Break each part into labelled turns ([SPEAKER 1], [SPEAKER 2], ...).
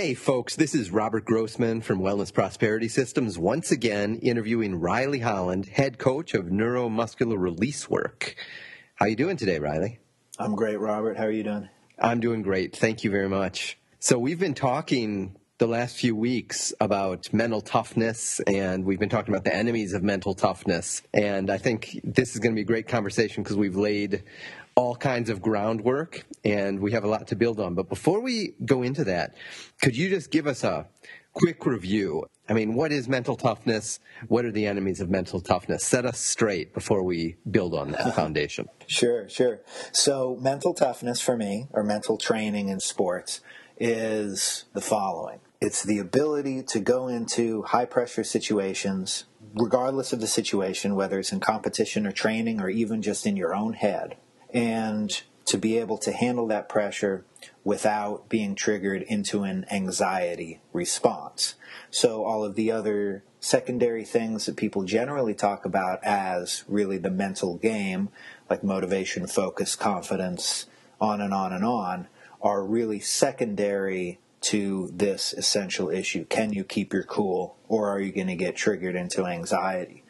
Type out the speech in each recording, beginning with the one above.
[SPEAKER 1] Hey folks, this is Robert Grossman from Wellness Prosperity Systems, once again interviewing Riley Holland, head coach of Neuromuscular Release Work. How you doing today, Riley?
[SPEAKER 2] I'm great, Robert. How are you doing?
[SPEAKER 1] I'm doing great. Thank you very much. So we've been talking the last few weeks about mental toughness, and we've been talking about the enemies of mental toughness. And I think this is going to be a great conversation because we've laid all kinds of groundwork, and we have a lot to build on. But before we go into that, could you just give us a quick review? I mean, what is mental toughness? What are the enemies of mental toughness? Set us straight before we build on that foundation.
[SPEAKER 2] Sure. So mental toughness for me, or mental training in sports, is the following. It's the ability to go into high-pressure situations, regardless of the situation, whether it's in competition or training or even just in your own head, and to be able to handle that pressure without being triggered into an anxiety response. So all of the other secondary things that people generally talk about as really the mental game, like motivation, focus, confidence, on and on and on, are really secondary to this essential issue. Can you keep your cool, or are you going to get triggered into anxiety?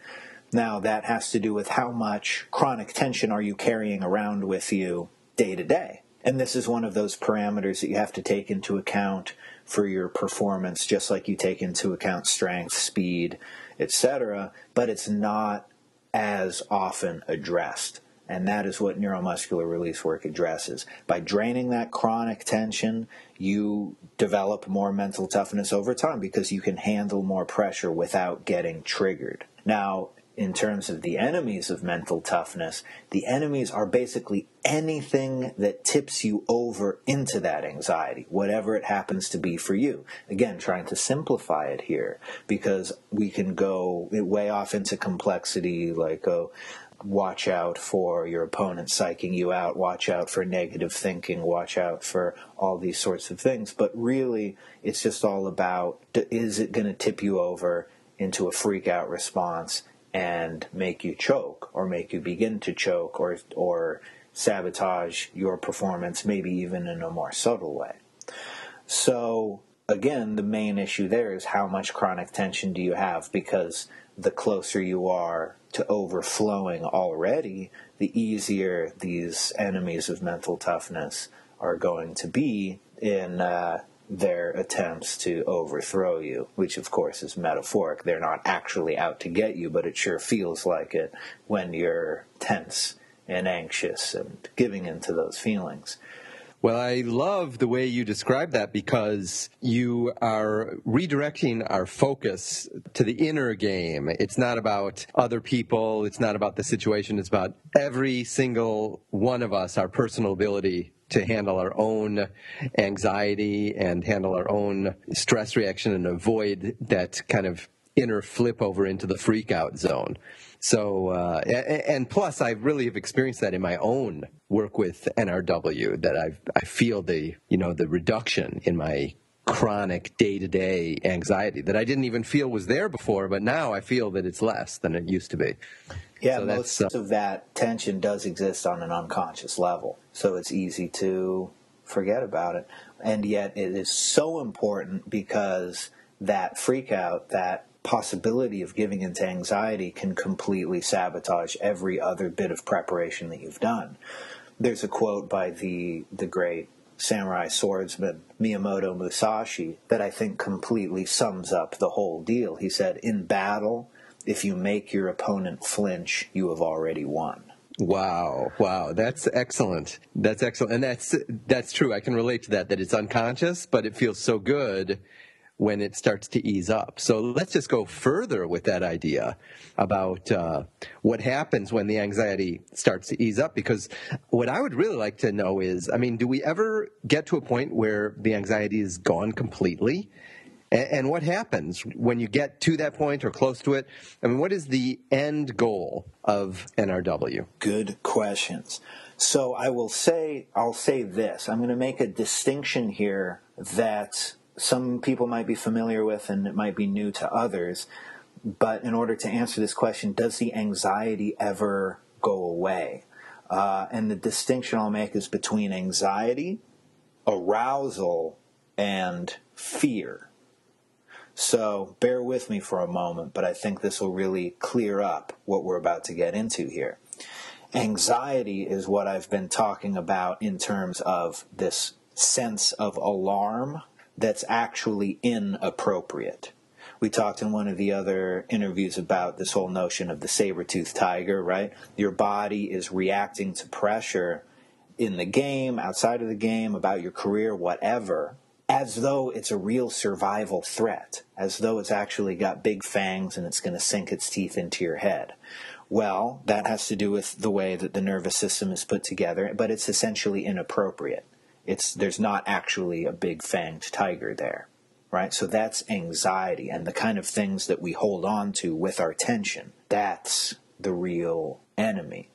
[SPEAKER 2] Now, that has to do with how much chronic tension are you carrying around with you day to day. And this is one of those parameters that you have to take into account for your performance, just like you take into account strength, speed, etc. But it's not as often addressed. And that is what neuromuscular release work addresses. By draining that chronic tension, you develop more mental toughness over time because you can handle more pressure without getting triggered. Now, in terms of the enemies of mental toughness, the enemies are basically anything that tips you over into that anxiety, whatever it happens to be for you. Again, trying to simplify it here because we can go way off into complexity, like, watch out for your opponent psyching you out, watch out for negative thinking, watch out for all these sorts of things. But really, it's just all about, is it going to tip you over into a freak out response and make you choke, or make you begin to choke, or sabotage your performance, maybe even in a more subtle way. So, again, the main issue there is how much chronic tension do you have, because the closer you are to overflowing already, the easier these enemies of mental toughness are going to be in their attempts to overthrow you, which of course is metaphoric. They're not actually out to get you, but it sure feels like it when you're tense and anxious and giving into those feelings.
[SPEAKER 1] Well, I love the way you describe that because you are redirecting our focus to the inner game. It's not about other people. It's not about the situation. It's about every single one of us, our personal ability to handle our own anxiety and handle our own stress reaction and avoid that kind of inner flip over into the freak out zone. So, and plus I really have experienced that in my own work with NRW, that I feel the reduction in my chronic day-to-day anxiety that I didn't even feel was there before, but now I feel that it's less than it used to be.
[SPEAKER 2] Yeah, so most of that tension does exist on an unconscious level, so it's easy to forget about it. And yet it is so important because that freak out, that possibility of giving into anxiety can completely sabotage every other bit of preparation that you've done. There's a quote by the great samurai swordsman Miyamoto Musashi that I think completely sums up the whole deal. He said, "In battle, if you make your opponent flinch, you have already won."
[SPEAKER 1] Wow. That's excellent. And that's true. I can relate to that it's unconscious, but it feels so good when it starts to ease up. So let's just go further with that idea about what happens when the anxiety starts to ease up, because what I would really like to know is, do we ever get to a point where the anxiety is gone completely? And what happens when you get to that point or close to it? What is the end goal of NRW?
[SPEAKER 2] Good questions. So I'll say this. I'm going to make a distinction here that some people might be familiar with and it might be new to others. But in order to answer this question, does the anxiety ever go away? And the distinction I'll make is between anxiety, arousal, and fear. So bear with me for a moment, but I think this will really clear up what we're about to get into here. Anxiety is what I've been talking about in terms of this sense of alarm that's actually inappropriate. We talked in one of the other interviews about this whole notion of the saber-toothed tiger, right? Your body is reacting to pressure in the game, outside of the game, about your career, whatever, as though it's a real survival threat, as though it's actually got big fangs and it's going to sink its teeth into your head. Well, that has to do with the way that the nervous system is put together, but it's essentially inappropriate. There's not actually a big fanged tiger there, right? So that's anxiety, and the kind of things that we hold on to with our tension. That's the real enemy.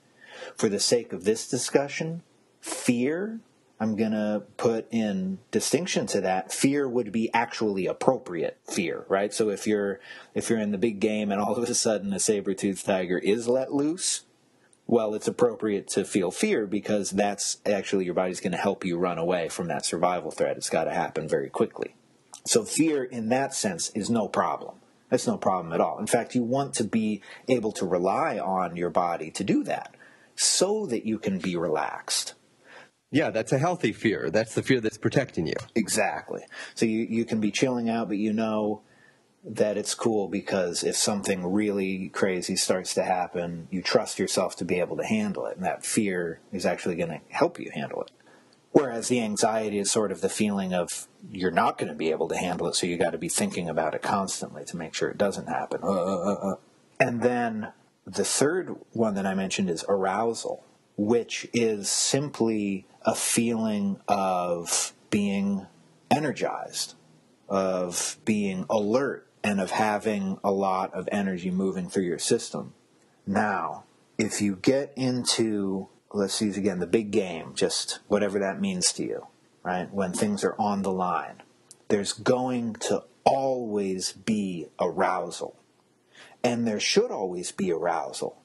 [SPEAKER 2] For the sake of this discussion, fear, I'm going to put in distinction to that. Fear would be actually appropriate fear, right? So if you're in the big game and all of a sudden a saber-toothed tiger is let loose, well, it's appropriate to feel fear because that's actually your body's going to help you run away from that survival threat. It's got to happen very quickly. So fear in that sense is no problem. That's no problem at all. In fact, you want to be able to rely on your body to do that so that you can be relaxed.
[SPEAKER 1] Yeah, that's a healthy fear. That's the fear that's protecting you.
[SPEAKER 2] Exactly. So you can be chilling out, but you know that it's cool because if something really crazy starts to happen, you trust yourself to be able to handle it, and that fear is actually going to help you handle it. Whereas the anxiety is sort of the feeling of you're not going to be able to handle it, so you got to be thinking about it constantly to make sure it doesn't happen. And then the third one that I mentioned is arousal, which is simply a feeling of being energized, of being alert, and of having a lot of energy moving through your system. Now, if you get into, let's use again the big game, just whatever that means to you, right? When things are on the line, there's going to always be arousal. And there should always be arousal.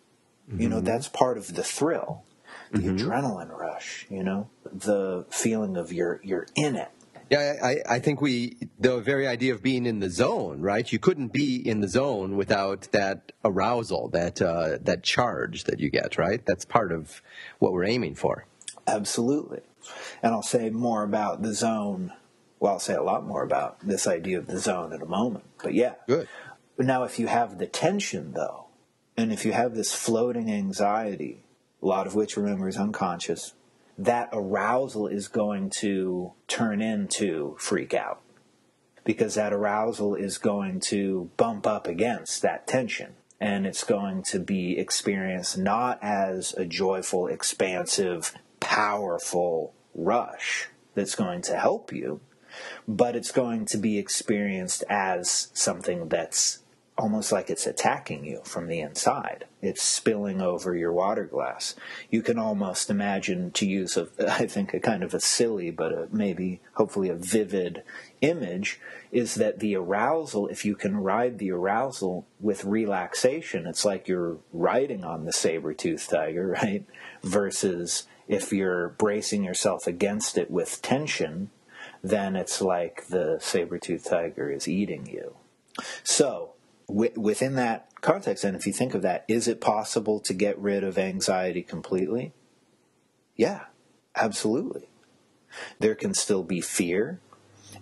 [SPEAKER 2] Mm-hmm. You know, that's part of the thrill, the adrenaline rush, you know, the feeling of you're in it.
[SPEAKER 1] Yeah, I think the very idea of being in the zone, right? You couldn't be in the zone without that arousal, that charge that you get, right? That's part of what we're aiming for.
[SPEAKER 2] Absolutely. And I'll say more about the zone. Well, I'll say a lot more about this idea of the zone in a moment. But yeah.
[SPEAKER 1] Good.
[SPEAKER 2] But now if you have the tension, though, and if you have this floating anxiety, a lot of which, remember, is unconscious, that arousal is going to turn into freak out, because that arousal is going to bump up against that tension, and it's going to be experienced not as a joyful, expansive, powerful rush that's going to help you, but it's going to be experienced as something that's almost like it's attacking you from the inside. It's spilling over your water glass. You can almost imagine, to use, I think, a kind of a silly, but maybe hopefully a vivid image, is that the arousal, if you can ride the arousal with relaxation, it's like you're riding on the saber-toothed tiger, right? Versus if you're bracing yourself against it with tension, then it's like the saber-toothed tiger is eating you. So, within that context, and if you think of that, is it possible to get rid of anxiety completely? Yeah, absolutely. There can still be fear,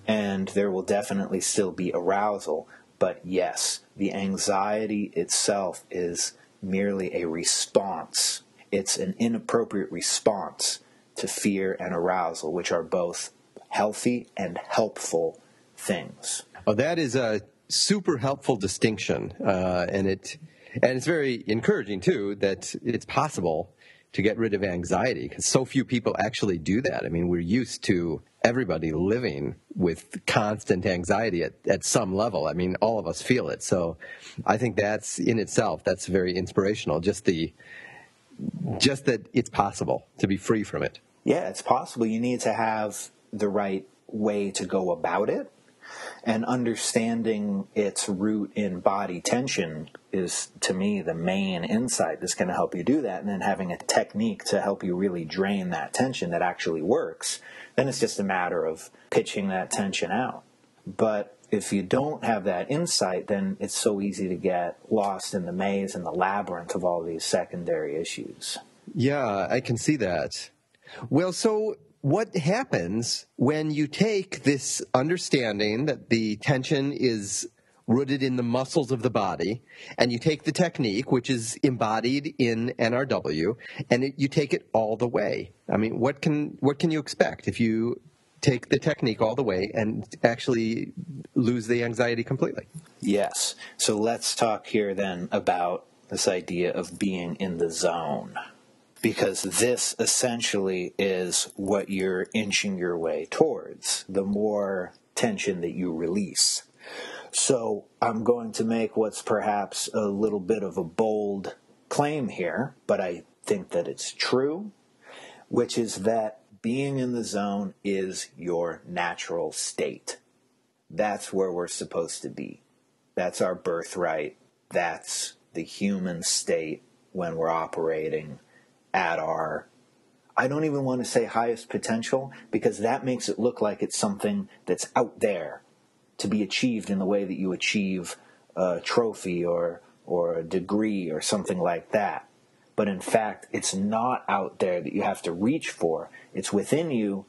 [SPEAKER 2] and there will definitely still be arousal, but yes, the anxiety itself is merely a response. It's an inappropriate response to fear and arousal, which are both healthy and helpful things.
[SPEAKER 1] Oh, that is a super helpful distinction, and it's very encouraging too that it's possible to get rid of anxiety, because so few people actually do that. I mean, we're used to everybody living with constant anxiety at some level. I mean, all of us feel it. So I think that's in itself, that's very inspirational. Just that it's possible to be free from it.
[SPEAKER 2] Yeah, it's possible. You need to have the right way to go about it. And understanding its root in body tension is, to me, the main insight that's going to help you do that. And then having a technique to help you really drain that tension that actually works, then it's just a matter of pitching that tension out. But if you don't have that insight, then it's so easy to get lost in the maze and the labyrinth of all these secondary issues.
[SPEAKER 1] Yeah, I can see that. Well, so what happens when you take this understanding that the tension is rooted in the muscles of the body, and you take the technique, which is embodied in NRW, and you take it all the way? I mean, what can you expect if you take the technique all the way and actually lose the anxiety completely?
[SPEAKER 2] Yes. So let's talk here then about this idea of being in the zone, because this essentially is what you're inching your way towards, the more tension that you release. So I'm going to make what's perhaps a little bit of a bold claim here, but I think that it's true, which is that being in the zone is your natural state. That's where we're supposed to be. That's our birthright. That's the human state when we're operating at our, I don't even want to say highest potential, because that makes it look like it's something that's out there to be achieved in the way that you achieve a trophy or a degree or something like that. But in fact, it's not out there that you have to reach for. It's within you.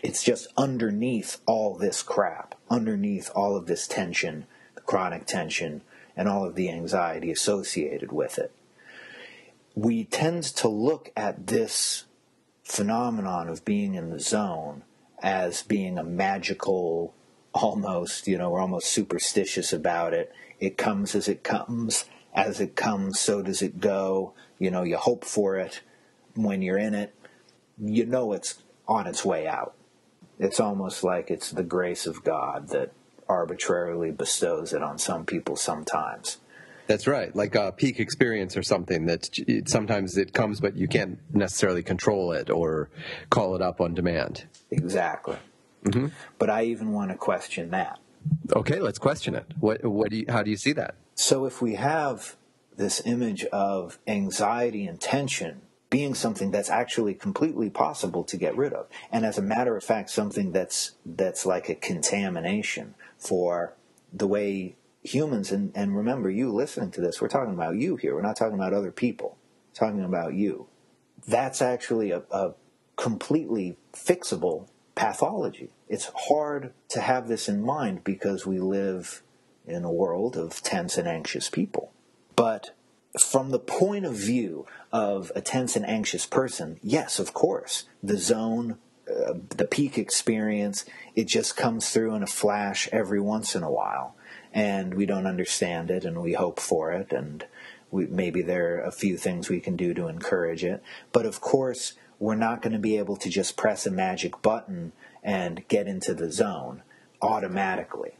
[SPEAKER 2] It's just underneath all this crap, underneath all of this tension, the chronic tension, and all of the anxiety associated with it. We tend to look at this phenomenon of being in the zone as being a magical, almost, we're almost superstitious about it. It comes as it comes. As it comes, so does it go. You hope for it. When you're in it, it's on its way out. It's almost like it's the grace of God that arbitrarily bestows it on some people sometimes.
[SPEAKER 1] That's right, like a peak experience or something that sometimes it comes, but you can't necessarily control it or call it up on demand.
[SPEAKER 2] Exactly. Mm-hmm. But I even want to question that.
[SPEAKER 1] Okay, let's question it. How do you see that?
[SPEAKER 2] So if we have this image of anxiety and tension being something that's actually completely possible to get rid of, and as a matter of fact, something that's like a contamination for the way humans, and remember, you listening to this, we're talking about you here. We're not talking about other people. We're talking about you. That's actually a completely fixable pathology. It's hard to have this in mind because we live in a world of tense and anxious people. But from the point of view of a tense and anxious person, yes, of course, the zone, the peak experience, it just comes through in a flash every once in a while. And we don't understand it, and we hope for it, and maybe there are a few things we can do to encourage it. But of course, we're not going to be able to just press a magic button and get into the zone automatically.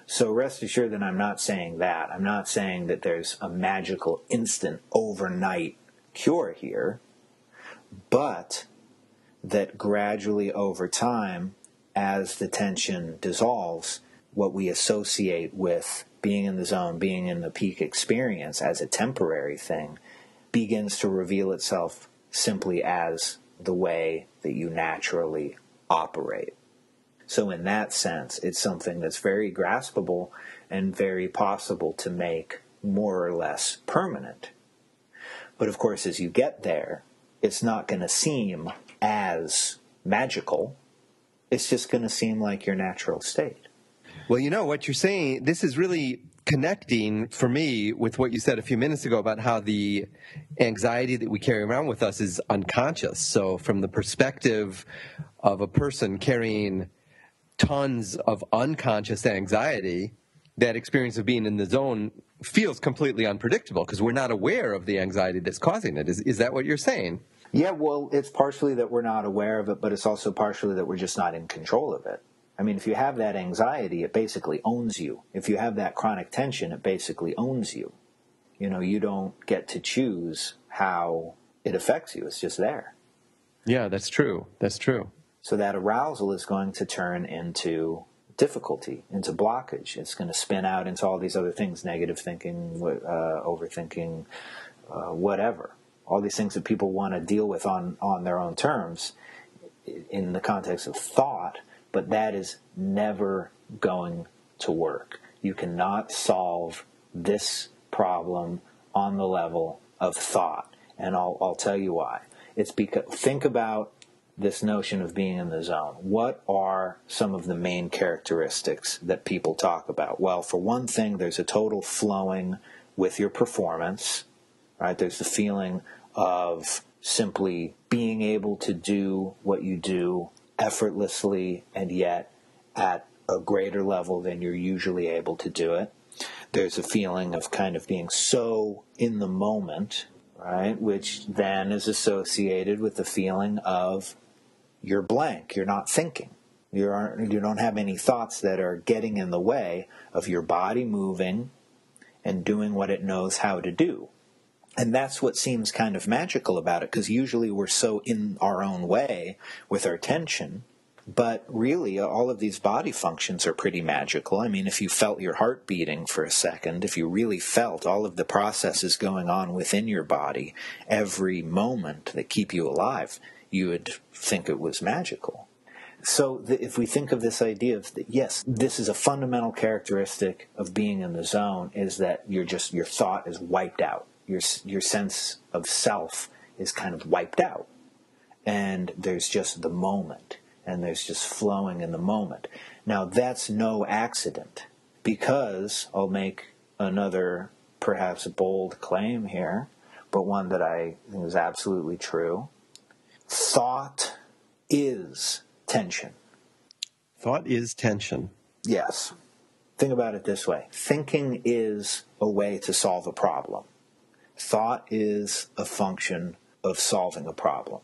[SPEAKER 2] So rest assured that I'm not saying that. I'm not saying that there's a magical, instant, overnight cure here, but that gradually over time, as the tension dissolves, what we associate with being in the zone, being in the peak experience as a temporary thing, begins to reveal itself simply as the way that you naturally operate. So in that sense, it's something that's very graspable and very possible to make more or less permanent. But of course, as you get there, it's not going to seem as magical. It's just going to seem like your natural state.
[SPEAKER 1] Well, what you're saying, this is really connecting for me with what you said a few minutes ago about how the anxiety that we carry around with us is unconscious. So from the perspective of a person carrying tons of unconscious anxiety, that experience of being in the zone feels completely unpredictable because we're not aware of the anxiety that's causing it. Is that what you're saying?
[SPEAKER 2] Yeah, well, it's partially that we're not aware of it, but it's also partially that we're just not in control of it. I mean, if you have that anxiety, it basically owns you. If you have that chronic tension, it basically owns you. You don't get to choose how it affects you. It's just there.
[SPEAKER 1] Yeah, that's true. That's true.
[SPEAKER 2] So that arousal is going to turn into difficulty, into blockage. It's going to spin out into all these other things, negative thinking, overthinking, whatever. All these things that people want to deal with on their own terms in the context of thought, but that is never going to work. You cannot solve this problem on the level of thought. And I'll tell you why. It's because, think about this notion of being in the zone. What are some of the main characteristics that people talk about? Well, for one thing, there's a total flowing with your performance, right? There's the feeling of simply being able to do what you do effortlessly and yet at a greater level than you're usually able to do it. There's a feeling of kind of being so in the moment, right? Which then is associated with the feeling of you're blank, you're not thinking. You don't have any thoughts that are getting in the way of your body moving and doing what it knows how to do. And that's what seems kind of magical about it, because usually we're so in our own way with our tension. But really, all of these body functions are pretty magical. I mean, if you felt your heart beating for a second, if you really felt all of the processes going on within your body every moment that keep you alive, you would think it was magical. So if we think of this idea of, yes, this is a fundamental characteristic of being in the zone, is that your thought is wiped out. Your sense of self is kind of wiped out. And there's just the moment. And there's just flowing in the moment. Now, that's no accident, because I'll make another perhaps bold claim here, but one that I think is absolutely true. Thought is tension.
[SPEAKER 1] Thought is tension.
[SPEAKER 2] Yes. Think about it this way. Thinking is a way to solve a problem. Thought is a function of solving a problem.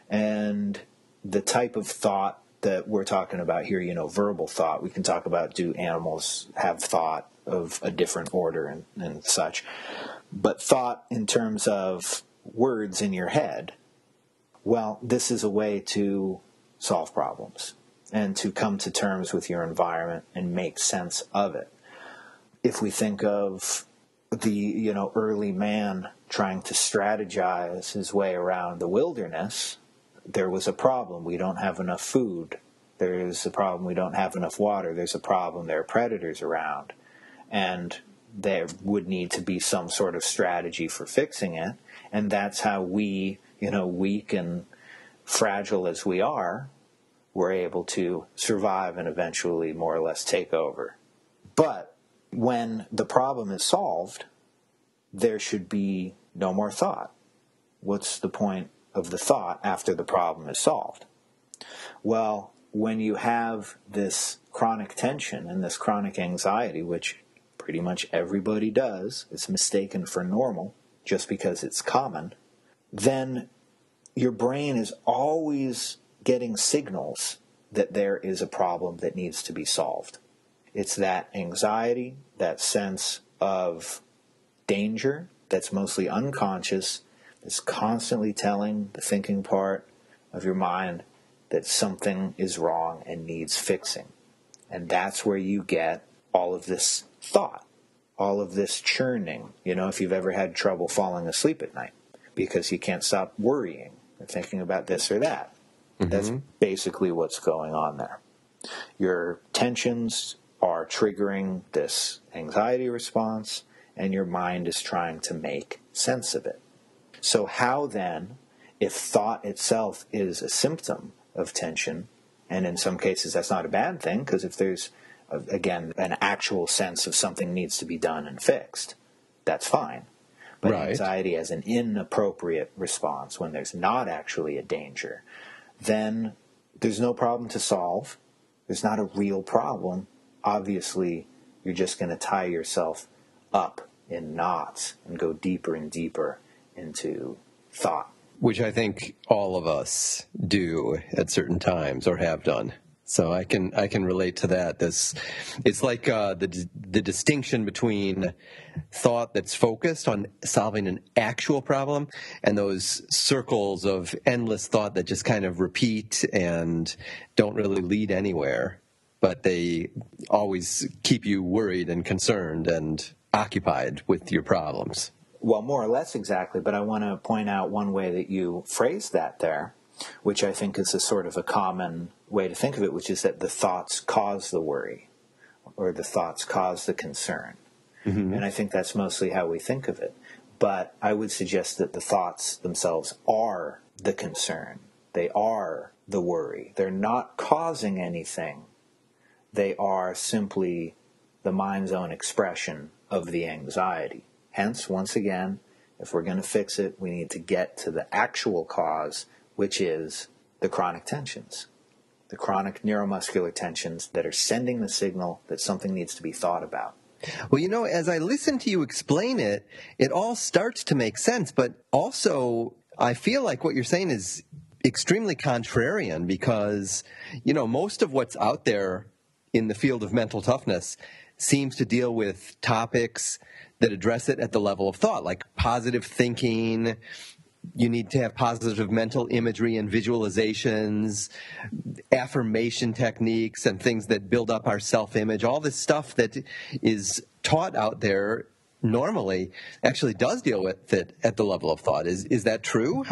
[SPEAKER 2] And the type of thought that we're talking about here, verbal thought, we can talk about, do animals have thought of a different order and such. But thought in terms of words in your head, well, this is a way to solve problems and to come to terms with your environment and make sense of it. If we think of the, early man trying to strategize his way around the wilderness, there was a problem. We don't have enough food. There's a problem. We don't have enough water. There's a problem. There are predators around. And there would need to be some sort of strategy for fixing it. And that's how we, weak and fragile as we are, we're able to survive and eventually more or less take over. But when the problem is solved, there should be no more thought. What's the point of the thought after the problem is solved? Well, when you have this chronic tension and this chronic anxiety, which pretty much everybody does, it's mistaken for normal just because it's common, then your brain is always getting signals that there is a problem that needs to be solved. It's that anxiety, that sense of danger that's mostly unconscious, is constantly telling the thinking part of your mind that something is wrong and needs fixing. And that's where you get all of this thought, all of this churning. If you've ever had trouble falling asleep at night because you can't stop worrying or thinking about this or that. Mm-hmm. That's basically what's going on there. Your tensions are triggering this anxiety response, and your mind is trying to make sense of it. So how then, if thought itself is a symptom of tension, and in some cases that's not a bad thing, because if there's, again, an actual sense of something needs to be done and fixed, that's fine. But right. Anxiety as an inappropriate response, when there's not actually a danger, then there's no problem to solve. There's not a real problem. Obviously, you're just going to tie yourself up in knots and go deeper and deeper into thought.
[SPEAKER 1] Which I think all of us do at certain times or have done. So I can relate to that. It's like the distinction between thought that's focused on solving an actual problem and those circles of endless thought that just kind of repeat and don't really lead anywhere, but they always keep you worried and concerned and occupied with your problems.
[SPEAKER 2] Well, more or less exactly, but I want to point out one way that you phrased that there, which I think is a sort of a common way to think of it, which is that the thoughts cause the worry. or the thoughts cause the concern.
[SPEAKER 1] Mm-hmm.
[SPEAKER 2] And I think that's mostly how we think of it. But I would suggest that the thoughts themselves are the concern. They are the worry. They're not causing anything. They are simply the mind's own expression of the anxiety. Hence, once again, if we're going to fix it, we need to get to the actual cause, which is the chronic tensions, the chronic neuromuscular tensions that are sending the signal that something needs to be thought about.
[SPEAKER 1] Well, as I listen to you explain it, it all starts to make sense, but also I feel like what you're saying is extremely contrarian because, most of what's out there in the field of mental toughness seems to deal with topics that address it at the level of thought, like positive thinking. You need to have positive mental imagery and visualizations, affirmation techniques, and things that build up our self-image. All this stuff that is taught out there normally actually does deal with it at the level of thought. Is that true?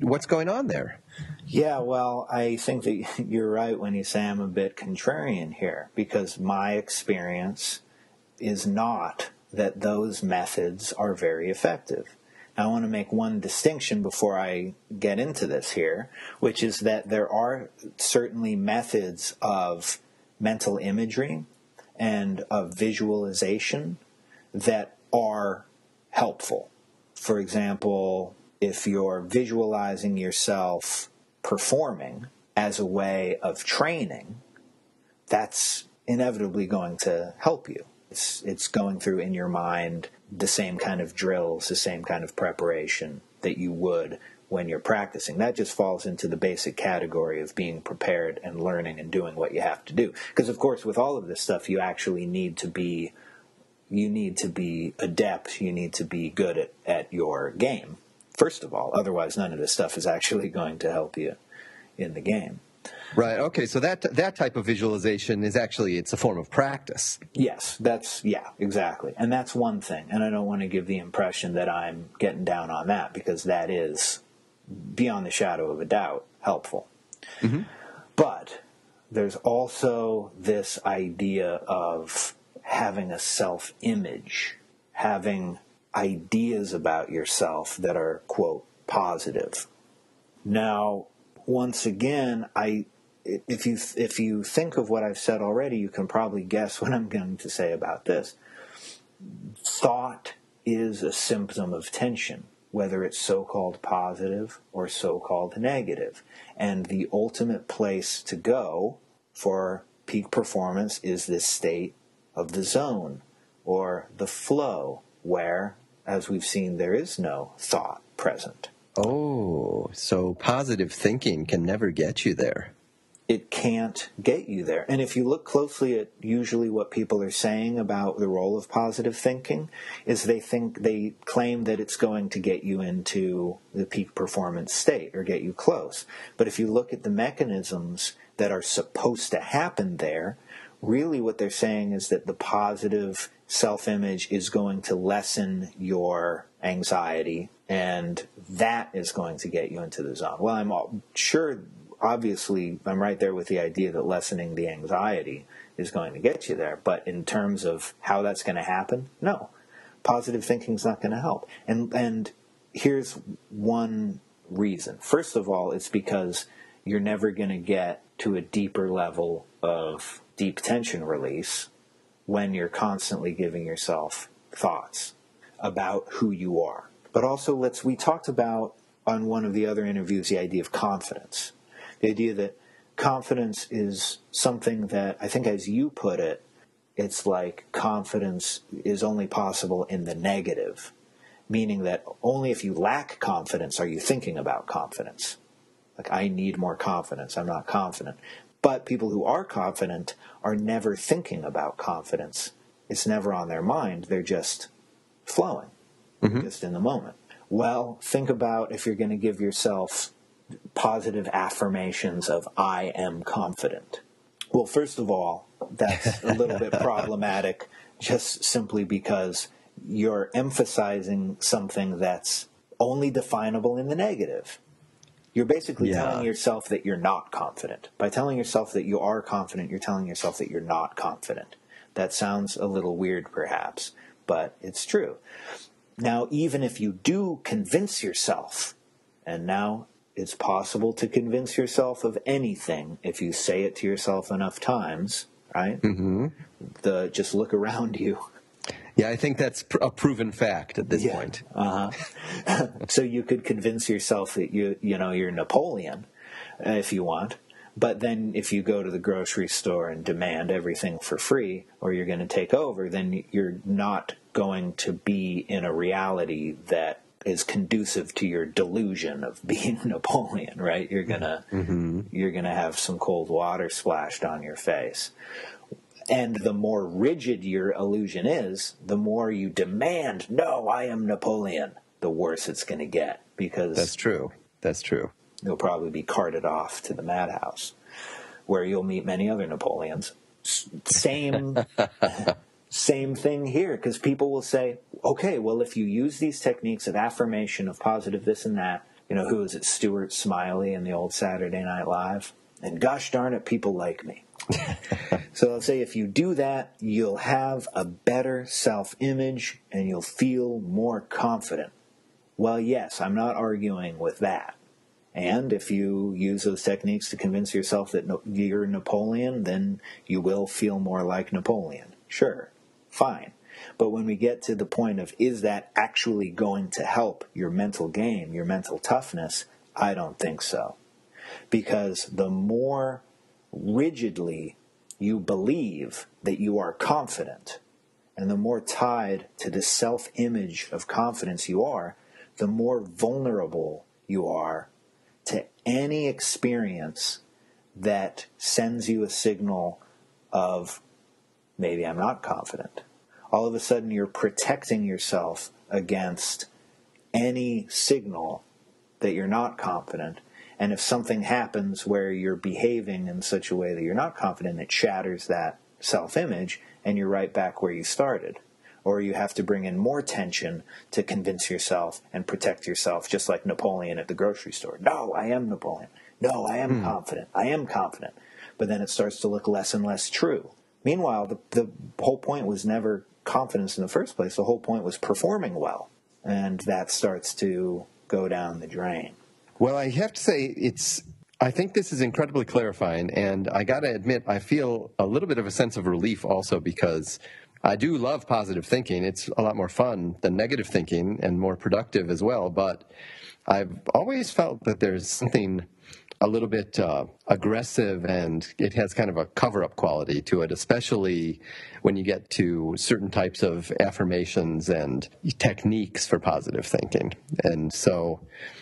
[SPEAKER 1] What's going on there?
[SPEAKER 2] Yeah, well, I think that you're right when you say I'm a bit contrarian here, because my experience is not that those methods are very effective. Now, I want to make one distinction before I get into this here, which is that there are certainly methods of mental imagery and of visualization that are helpful. For example, if you're visualizing yourself performing as a way of training, that's inevitably going to help you. It's going through in your mind the same kind of drills, the same kind of preparation that you would when you're practicing. That just falls into the basic category of being prepared and learning and doing what you have to do. Because, of course, with all of this stuff, you actually need to be adept. You need to be good at your game, first of all. Otherwise, none of this stuff is actually going to help you in the game.
[SPEAKER 1] Right. Okay. So that type of visualization is actually, it's a form of practice.
[SPEAKER 2] Yes. Exactly. And that's one thing. And I don't want to give the impression that I'm getting down on that, because that is, beyond the shadow of a doubt, helpful.
[SPEAKER 1] Mm-hmm.
[SPEAKER 2] But there's also this idea of having a self-image, having ideas about yourself that are, quote, positive. Now, once again, if you think of what I've said already, you can probably guess what I'm going to say about this. Thought is a symptom of tension, whether it's so-called positive or so-called negative. And the ultimate place to go for peak performance is this state of the zone or the flow, where, as we've seen, there is no thought present.
[SPEAKER 1] Oh, so positive thinking can never get you there.
[SPEAKER 2] It can't get you there. And if you look closely at usually what people are saying about the role of positive thinking, is they claim that it's going to get you into the peak performance state or get you close. But if you look at the mechanisms that are supposed to happen there, really what they're saying is that the positive self-image is going to lessen your anxiety, and that is going to get you into the zone. Well, obviously, I'm right there with the idea that lessening the anxiety is going to get you there. But in terms of how that's going to happen, no. Positive thinking is not going to help. And here's one reason. First of all, it's because you're never going to get to a deeper level of deep tension release when you're constantly giving yourself thoughts about who you are. But also, we talked about on one of the other interviews the idea of confidence. The idea that confidence is something that, I think as you put it, it's like confidence is only possible in the negative, meaning that only if you lack confidence are you thinking about confidence. Like, I need more confidence, I'm not confident. But people who are confident are never thinking about confidence. It's never on their mind. They're just flowing, just in the moment. Well, think about if you're going to give yourself positive affirmations of, I am confident. Well, first of all, that's a little bit problematic, just simply because you're emphasizing something that's only definable in the negative. You're basically telling yourself that you're not confident. By telling yourself that you are confident, you're telling yourself that you're not confident. That sounds a little weird, perhaps, but it's true. Now, even if you do convince yourself, and now it's possible to convince yourself of anything if you say it to yourself enough times, right?
[SPEAKER 1] Mm-hmm.
[SPEAKER 2] Just look around you.
[SPEAKER 1] Yeah, I think that's a proven fact at this point.
[SPEAKER 2] So you could convince yourself that you're Napoleon if you want. But then if you go to the grocery store and demand everything for free, or you're going to take over, then you're not going to be in a reality that is conducive to your delusion of being Napoleon, right? You're gonna have some cold water splashed on your face. And the more rigid your illusion is, the more you demand, no, I am Napoleon, the worse it's going to get. Because
[SPEAKER 1] That's true.
[SPEAKER 2] You'll probably be carted off to the madhouse, where you'll meet many other Napoleons. Same thing here, because people will say, okay, well, if you use these techniques of affirmation, of positive this and that, who is it, Stuart Smiley in the old Saturday Night Live? And gosh darn it, people like me. So I'll say if you do that, you'll have a better self-image and you'll feel more confident. Well, yes, I'm not arguing with that. And if you use those techniques to convince yourself that you're Napoleon, then you will feel more like Napoleon. Sure, fine. But when we get to the point of, is that actually going to help your mental game, your mental toughness? I don't think so. Because the more rigidly you believe that you are confident, and the more tied to the self-image of confidence you are, the more vulnerable you are to any experience that sends you a signal of, maybe I'm not confident. All of a sudden you're protecting yourself against any signal that you're not confident. And if something happens where you're behaving in such a way that you're not confident, it shatters that self-image and you're right back where you started. Or you have to bring in more tension to convince yourself and protect yourself, just like Napoleon at the grocery store. No, I am Napoleon. No, I am confident. I am confident. But then it starts to look less and less true. Meanwhile, the whole point was never confidence in the first place. The whole point was performing well. And that starts to go down the drain.
[SPEAKER 1] Well, I have to say, I think this is incredibly clarifying, and I got to admit, I feel a little bit of a sense of relief also, because I do love positive thinking. It's a lot more fun than negative thinking and more productive as well, but I've always felt that there's something a little bit aggressive, and it has kind of a cover-up quality to it, especially when you get to certain types of affirmations and techniques for positive thinking. And so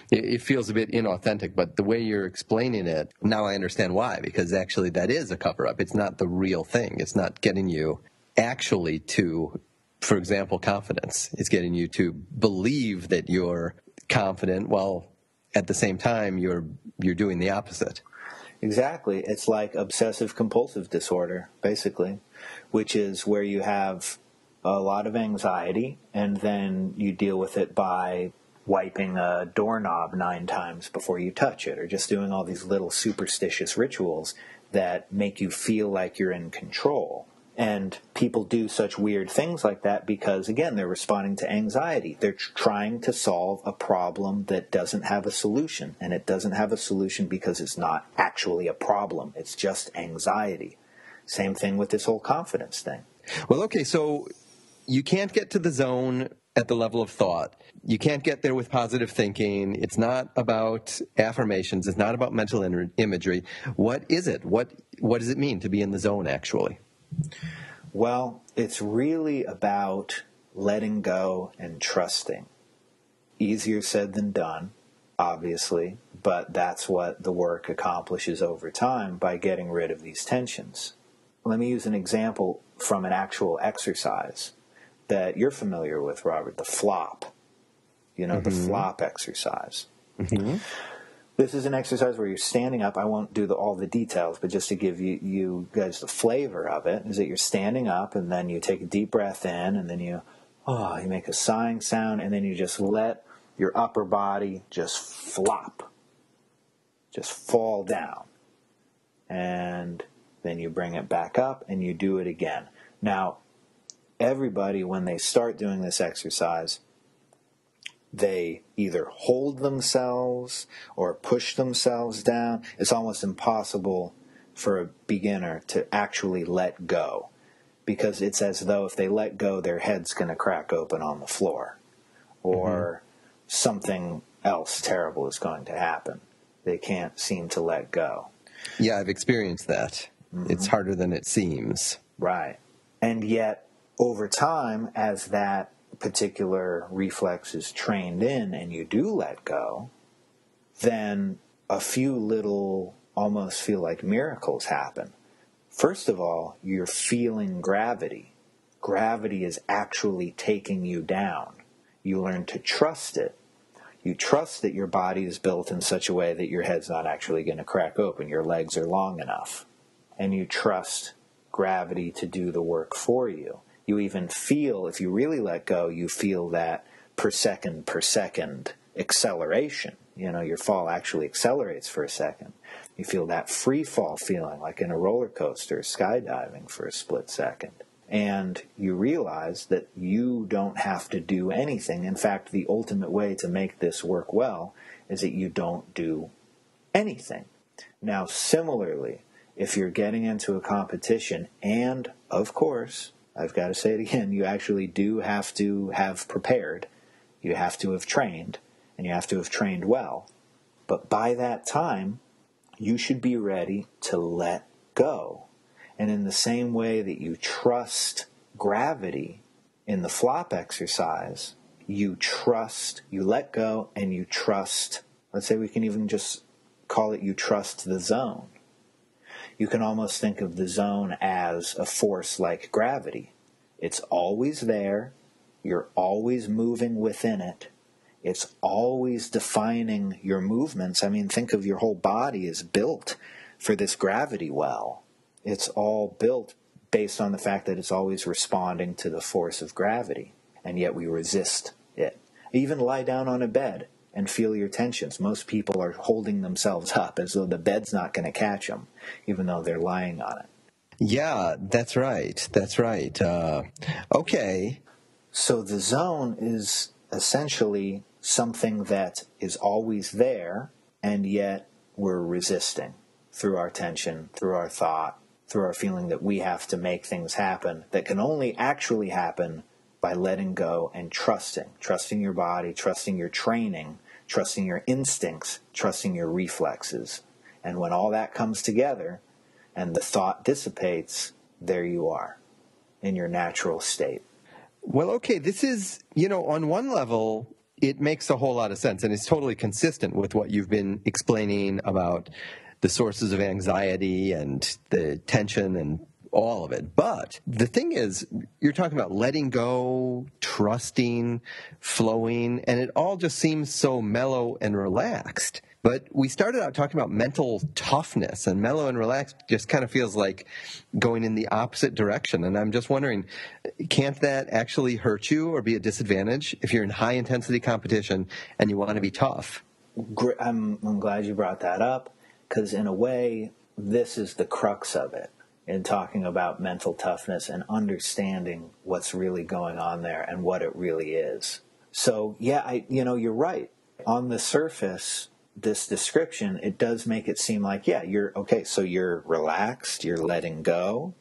[SPEAKER 1] it feels a bit inauthentic, but the way you're explaining it, now I understand why, because actually that is a cover-up. It's not the real thing. It's not getting you actually to, for example, confidence. It's getting you to believe that you're confident while at the same time you're doing the opposite.
[SPEAKER 2] Exactly. It's like obsessive compulsive disorder, basically, which is where you have a lot of anxiety and then you deal with it by wiping a doorknob 9 times before you touch it, or just doing all these little superstitious rituals that make you feel like you're in control. And people do such weird things like that because, again, they're responding to anxiety. They're trying to solve a problem that doesn't have a solution. And it doesn't have a solution because it's not actually a problem. It's just anxiety. Same thing with this whole confidence thing.
[SPEAKER 1] Well, okay, so you can't get to the zone at the level of thought. You can't get there with positive thinking. It's not about affirmations. It's not about mental imagery. What is it? What does it mean to be in the zone, actually?
[SPEAKER 2] Well, it's really about letting go and trusting. Easier said than done, obviously, but that's what the work accomplishes over time by getting rid of these tensions. Let me use an example from an actual exercise that you're familiar with, Robert, the flop. The flop exercise.
[SPEAKER 1] Mm-hmm.
[SPEAKER 2] This is an exercise where you're standing up. I won't do all the details, but just to give you guys the flavor of it, is that you're standing up, and then you take a deep breath in, and then you make a sighing sound, and then you just let your upper body just flop, just fall down. And then you bring it back up, and you do it again. Now, everybody, when they start doing this exercise, they either hold themselves or push themselves down. It's almost impossible for a beginner to actually let go, because it's as though if they let go, their head's going to crack open on the floor, or something else terrible is going to happen. They can't seem to let go.
[SPEAKER 1] Yeah, I've experienced that. It's harder than it seems.
[SPEAKER 2] Right. And yet, over time, as that particular reflex is trained in and you do let go, then a few little, almost feel like miracles happen. First of all, you're feeling gravity. Gravity is actually taking you down. You learn to trust it. You trust that your body is built in such a way that your head's not actually going to crack open. Your legs are long enough. And you trust gravity to do the work for you. You even feel, if you really let go, you feel that per second acceleration. You know, your fall actually accelerates for a second. You feel that free fall feeling, like in a roller coaster, skydiving for a split second. And you realize that you don't have to do anything. In fact, the ultimate way to make this work well is that you don't do anything. Now, similarly, if you're getting into a competition, and, of course, I've got to say it again, you actually do have to have prepared, you have to have trained, and you have to have trained well. But by that time, you should be ready to let go. And in the same way that you trust gravity in the flop exercise, you let go and you trust, let's say we can even just call it you trust the zone. You can almost think of the zone as a force like gravity. It's always there. You're always moving within it. It's always defining your movements. I mean, think of your whole body is built for this gravity well. It's all built based on the fact that it's always responding to the force of gravity, and yet we resist it. Even lie down on a bed and feel your tensions. Most people are holding themselves up as though the bed's not going to catch them, even though they're lying on it.
[SPEAKER 1] Yeah, that's right. That's right. Okay.
[SPEAKER 2] So the zone is essentially something that is always there, and yet we're resisting through our tension, through our thought, through our feeling that we have to make things happen that can only actually happen by letting go and trusting your body, trusting your training, trusting your instincts, trusting your reflexes. And when all that comes together and the thought dissipates, there you are in your natural state.
[SPEAKER 1] Well, okay, this is, on one level, it makes a whole lot of sense, and it's totally consistent with what you've been explaining about the sources of anxiety and the tension and all of it. But the thing is, you're talking about letting go, trusting, flowing, and it all just seems so mellow and relaxed. But we started out talking about mental toughness, and mellow and relaxed just kind of feels like going in the opposite direction. And I'm just wondering, can't that actually hurt you or be a disadvantage if you're in high-intensity competition and you want to be tough?
[SPEAKER 2] I'm glad you brought that up, because in a way, this is the crux of it in talking about mental toughness and understanding what's really going on there and what it really is. So, yeah, you're right. On the surface, this description, it does make it seem like, yeah, so you're relaxed, you're letting go,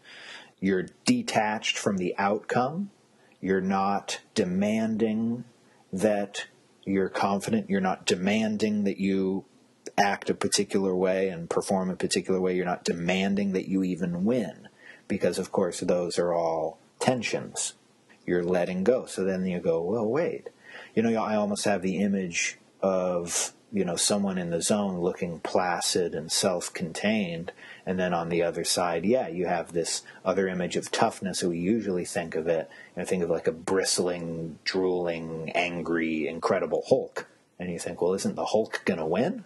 [SPEAKER 2] you're detached from the outcome, you're not demanding that you're confident, you're not demanding that you act a particular way and perform a particular way, you're not demanding that you even win, because of course those are all tensions. You're letting go. So then you go, well, wait. I almost have the image of someone in the zone looking placid and self-contained, and then on the other side, you have this other image of toughness. So we usually think of it, think of like a bristling, drooling, angry, incredible Hulk. And you think, well, isn't the Hulk going to win?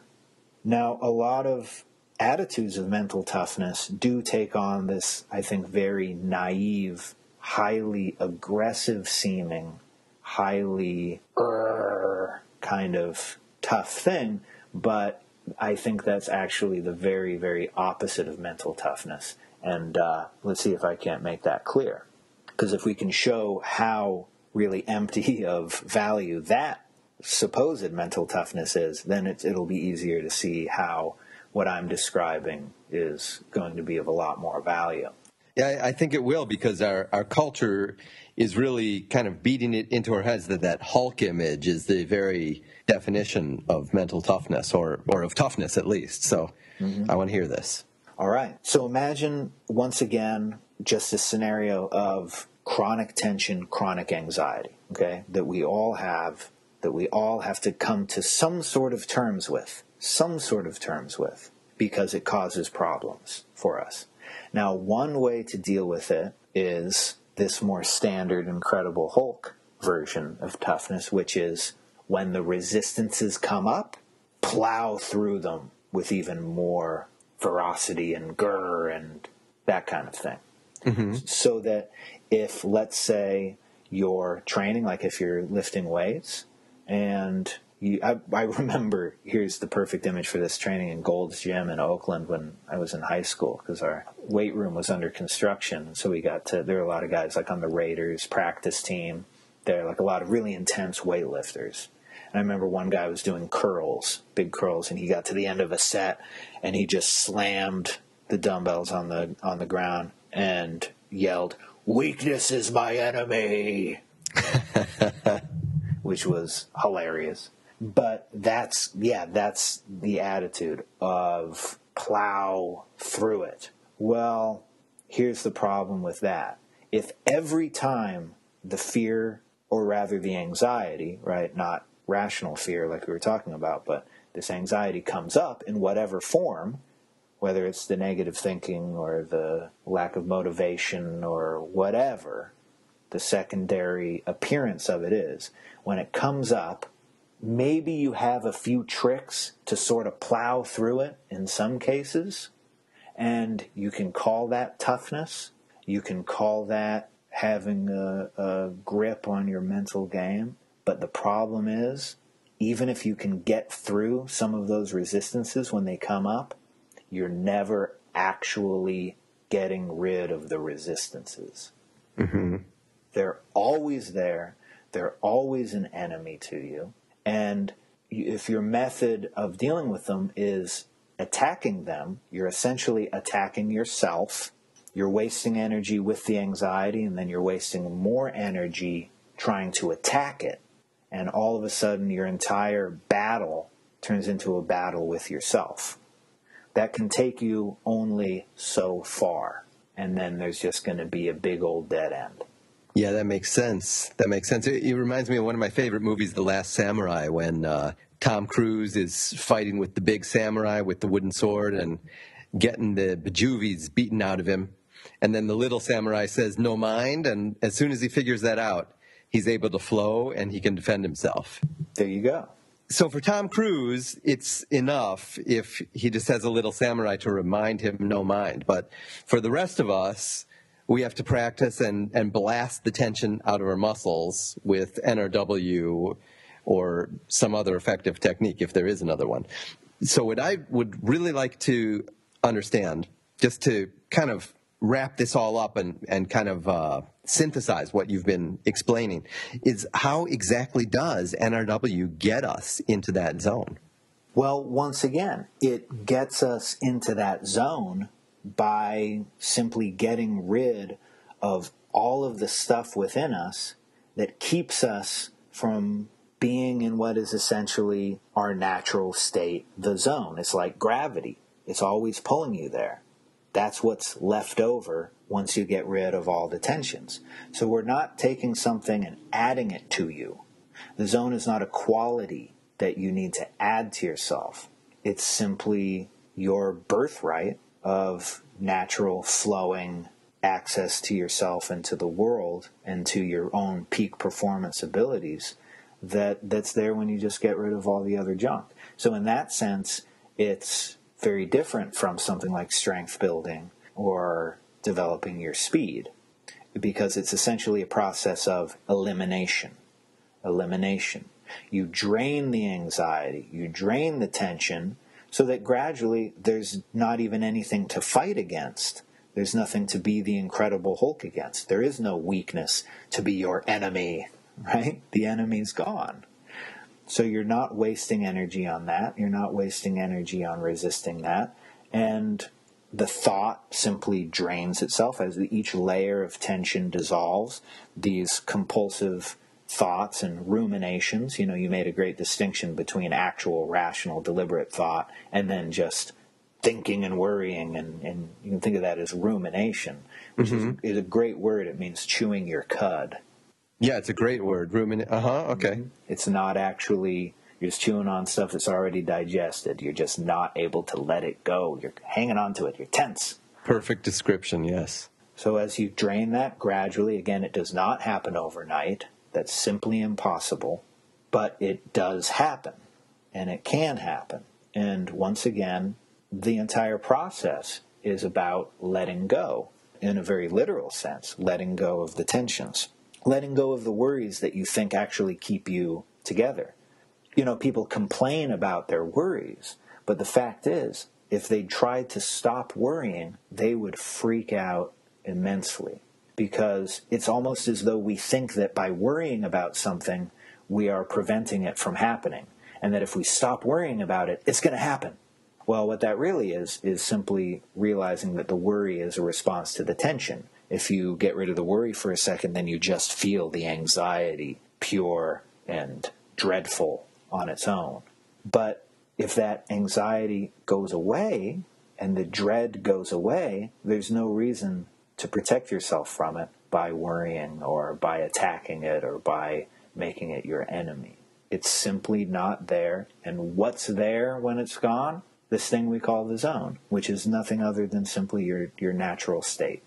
[SPEAKER 2] Now, a lot of attitudes of mental toughness do take on this, I think, very naive, highly aggressive-seeming, highly kind of tough thing, but I think that's actually the very, very opposite of mental toughness. And let's see if I can't make that clear. Because if we can show how really empty of value that supposed mental toughness is, then it'll be easier to see how what I'm describing is going to be of a lot more value.
[SPEAKER 1] Yeah, I think it will, because our culture is really kind of beating it into our heads that Hulk image is the very definition of mental toughness, or of toughness at least. So I want to hear this.
[SPEAKER 2] All right. So imagine, once again, just a scenario of chronic tension, chronic anxiety, okay, that we all have to come to some sort of terms with, because it causes problems for us. Now, one way to deal with it is this more standard Incredible Hulk version of toughness, which is when the resistances come up, plow through them with even more ferocity and grr and that kind of thing. Mm-hmm. So that if, let's say, you're training, like if you're lifting weights, and I remember, here's the perfect image for this, training in Gold's Gym in Oakland when I was in high school, because our weight room was under construction. So there were a lot of guys like on the Raiders practice team. There are like a lot of really intense weightlifters. And I remember one guy was doing curls, big curls, and he got to the end of a set and he just slammed the dumbbells on the ground and yelled, "Weakness is my enemy," which was hilarious. But that's the attitude of plow through it. Well, here's the problem with that. If every time the fear, or rather the anxiety, right, not rational fear like we were talking about, but this anxiety comes up in whatever form, whether it's the negative thinking or the lack of motivation or whatever the secondary appearance of it is, when it comes up, maybe you have a few tricks to sort of plow through it in some cases, and you can call that toughness. You can call that having a grip on your mental game. But the problem is, even if you can get through some of those resistances when they come up, you're never actually getting rid of the resistances. Mm-hmm. They're always there. They're always an enemy to you. And if your method of dealing with them is attacking them, you're essentially attacking yourself. You're wasting energy with the anxiety, and then you're wasting more energy trying to attack it. And all of a sudden, your entire battle turns into a battle with yourself. That can take you only so far. And then there's just going to be a big old dead end.
[SPEAKER 1] Yeah, that makes sense. It reminds me of one of my favorite movies, The Last Samurai, when Tom Cruise is fighting with the big samurai with the wooden sword and getting the bejuvies beaten out of him. And then the little samurai says, "No mind." And as soon as he figures that out, he's able to flow and he can defend himself.
[SPEAKER 2] There you go.
[SPEAKER 1] So for Tom Cruise, it's enough if he just has a little samurai to remind him, "No mind." But for the rest of us, we have to practice and blast the tension out of our muscles with NRW or some other effective technique, if there is another one. So what I would really like to understand, just to kind of wrap this all up and kind of synthesize what you've been explaining, is how exactly does NRW get us into that zone?
[SPEAKER 2] Well, once again, it gets us into that zone by simply getting rid of all of the stuff within us that keeps us from being in what is essentially our natural state, the zone. It's like gravity. It's always pulling you there. That's what's left over once you get rid of all the tensions. So we're not taking something and adding it to you. The zone is not a quality that you need to add to yourself. It's simply your birthright of natural flowing access to yourself and to the world and to your own peak performance abilities that's there when you just get rid of all the other junk. So in that sense, it's very different from something like strength building or developing your speed, because it's essentially a process of elimination. You drain the anxiety, you drain the tension, so that gradually there's not even anything to fight against. There's nothing to be the Incredible Hulk against. There is no weakness to be your enemy, right? The enemy's gone. So you're not wasting energy on that. You're not wasting energy on resisting that. And the thought simply drains itself as each layer of tension dissolves. These compulsive thoughts and ruminations, you made a great distinction between actual, rational, deliberate thought and then just thinking and worrying. And you can think of that as rumination, which is a great word. It means chewing your cud.
[SPEAKER 1] Yeah, it's a great word. Okay.
[SPEAKER 2] It's not actually, you're just chewing on stuff that's already digested. You're just not able to let it go. You're hanging on to it. You're tense.
[SPEAKER 1] Perfect description, yes.
[SPEAKER 2] So as you drain that gradually, again, it does not happen overnight. That's simply impossible. But it does happen. And it can happen. And once again, the entire process is about letting go, in a very literal sense, letting go of the tensions. Letting go of the worries that you think actually keep you together. People complain about their worries, but the fact is, if they tried to stop worrying, they would freak out immensely. Because it's almost as though we think that by worrying about something, we are preventing it from happening. And that if we stop worrying about it, it's going to happen. Well, what that really is simply realizing that the worry is a response to the tension. If you get rid of the worry for a second, then you just feel the anxiety, pure and dreadful on its own. But if that anxiety goes away and the dread goes away, there's no reason to protect yourself from it by worrying or by attacking it or by making it your enemy. It's simply not there. And what's there when it's gone? This thing we call the zone, which is nothing other than simply your natural state.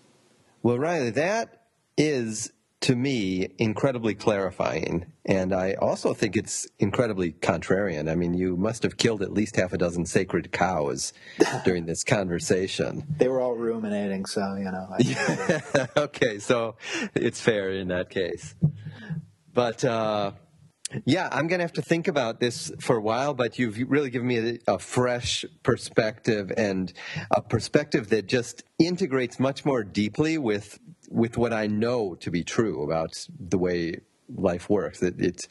[SPEAKER 1] Well, Riley, that is, to me, incredibly clarifying. And I also think it's incredibly contrarian. I mean, you must have killed at least half a dozen sacred cows during this conversation.
[SPEAKER 2] They were all ruminating, so,
[SPEAKER 1] Okay, so it's fair in that case. But, yeah, I'm going to have to think about this for a while, but you've really given me a fresh perspective, and a perspective that just integrates much more deeply with what I know to be true about the way life works. It's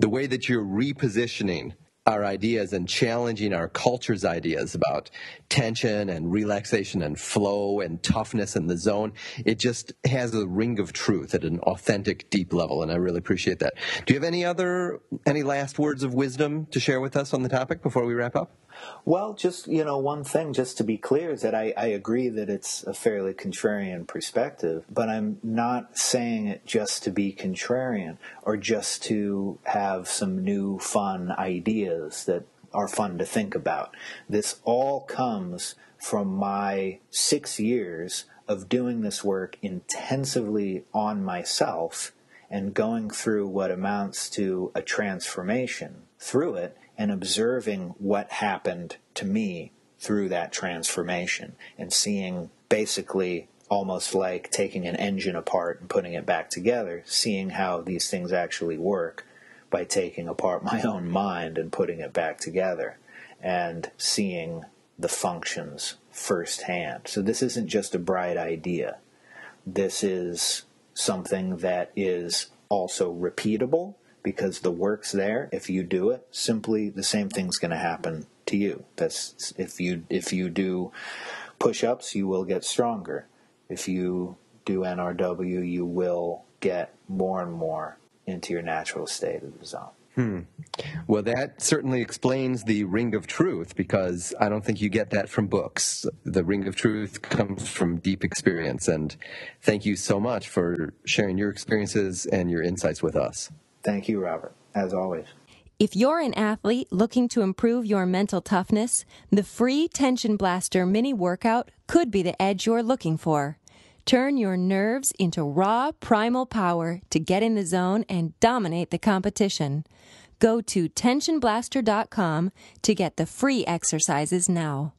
[SPEAKER 1] the way that you're repositioning our ideas and challenging our culture's ideas about tension and relaxation and flow and toughness and the zone. It just has a ring of truth at an authentic, deep level, and I really appreciate that. Do you have any last words of wisdom to share with us on the topic before we wrap up?
[SPEAKER 2] Well, just, one thing just to be clear is that I agree that it's a fairly contrarian perspective, but I'm not saying it just to be contrarian or just to have some new fun ideas that are fun to think about. This all comes from my 6 years of doing this work intensively on myself and going through what amounts to a transformation through it, and observing what happened to me through that transformation and seeing, basically almost like taking an engine apart and putting it back together, seeing how these things actually work by taking apart my own mind and putting it back together and seeing the functions firsthand. So this isn't just a bright idea. This is something that is also repeatable, because the work's there. If you do it, simply the same thing's going to happen to you. That's if you do push-ups, you will get stronger. If you do NRW, you will get more and more into your natural state of the zone.
[SPEAKER 1] Well, that certainly explains the ring of truth, because I don't think you get that from books. The ring of truth comes from deep experience, and thank you so much for sharing your experiences and your insights with us.
[SPEAKER 2] Thank you, Robert, as always.
[SPEAKER 3] If you're an athlete looking to improve your mental toughness, the free Tension Blaster mini workout could be the edge you're looking for. Turn your nerves into raw, primal power to get in the zone and dominate the competition. Go to tensionblaster.com to get the free exercises now.